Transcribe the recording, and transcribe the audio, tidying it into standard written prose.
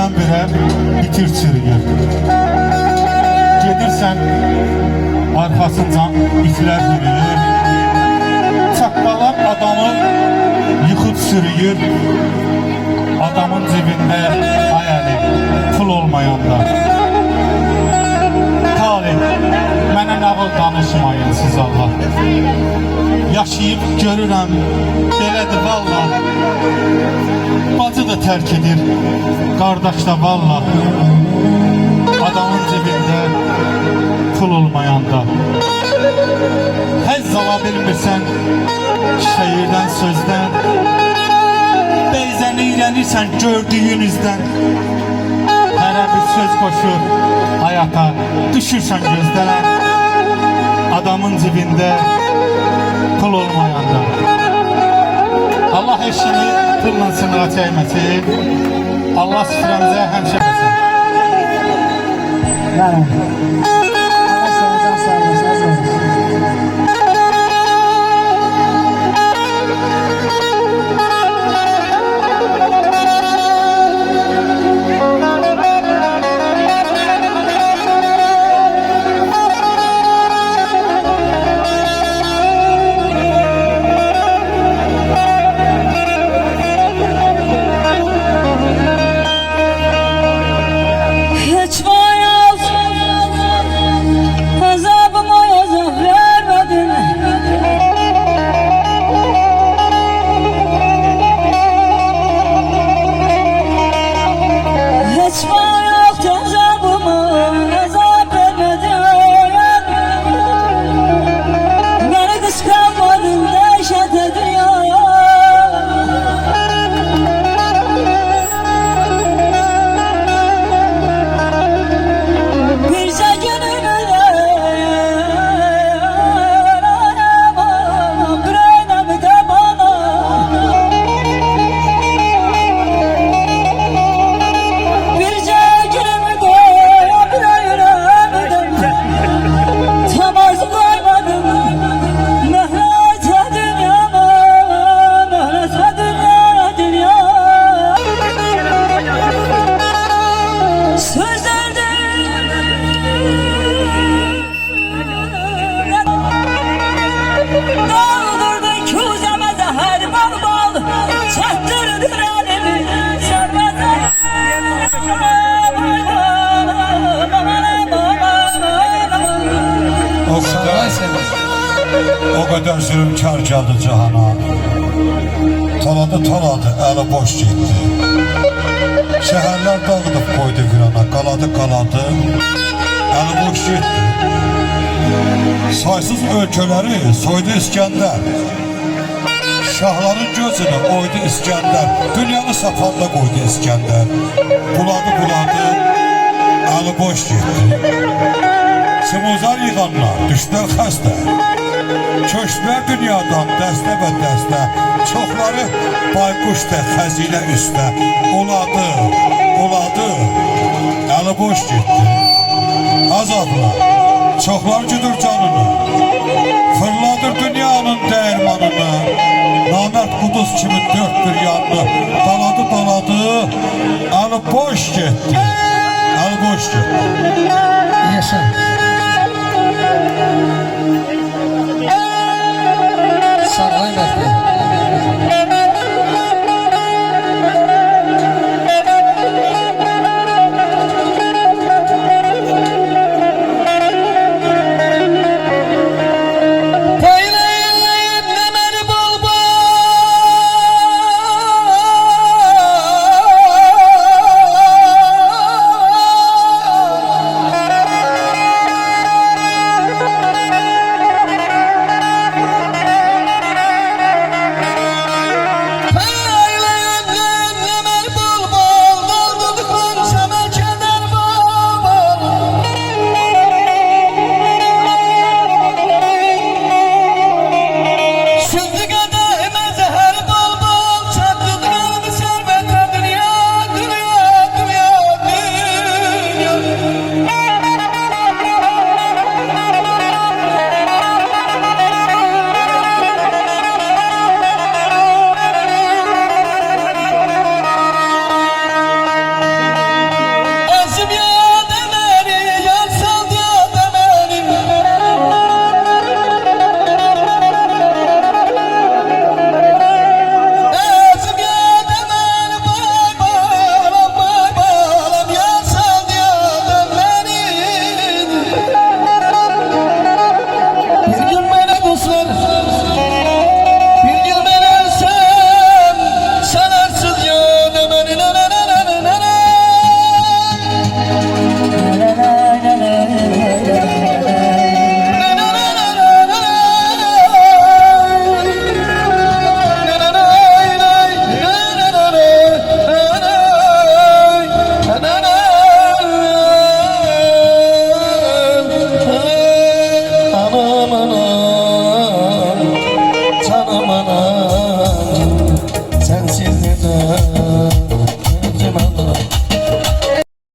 birdən-birə bitir çürüyür. Gedirsən, arxasıncan itlər yürüyür. Çaqqalar adamı yıxıb sürüyür. Adamın cibində hayali pul olmayanda. Talib, mənə nağıl danışmayın siz Allah. Yaşayıb görürəm, belədir valla. Bacı da tərk edir, qardaş da valla. Adamın cibində pul olmayanda. Həzz ala bilmirsən şehirdən, sözdən. Beyzəni iylənirsən gördüyünüzdən. Hərə bir söz qoşur hayata, düşürsən gözdən. Adamın cibində pul olmayanda. Allah eşini pulla sınıra çəkməsin. Allah süfrəmizə həmişə bəsin. Allah sağlıqdan sağlıqdan sağlıqdan. O kadar zulümkar geldi cihana. Taladı, eli boş gitti. Şehirler dağıdıp koydu virana. Qaladı, eli boş gitti. Saysız ölkələri soydu İskəndər. Şahların gözünü oydu İskəndər. Dünyanı sapanda koydu İskəndər. Buladı, eli boş gitti. Simuzar yığanlar, düşdər xəstə. Köşklər dünyadan dəstə və dəstə. Çoxları bayquşda, xəzinə üstə. Oladı, eli boş gitti. Azabla, çoxlar güdür canını. Fırladır dünyanın dəyirmanını. Namərd Quduz kimi dörd bir yanını. Daladı, eli boş gitti. Eli boş gitti. Yaşa. Sarılayım efendim. seni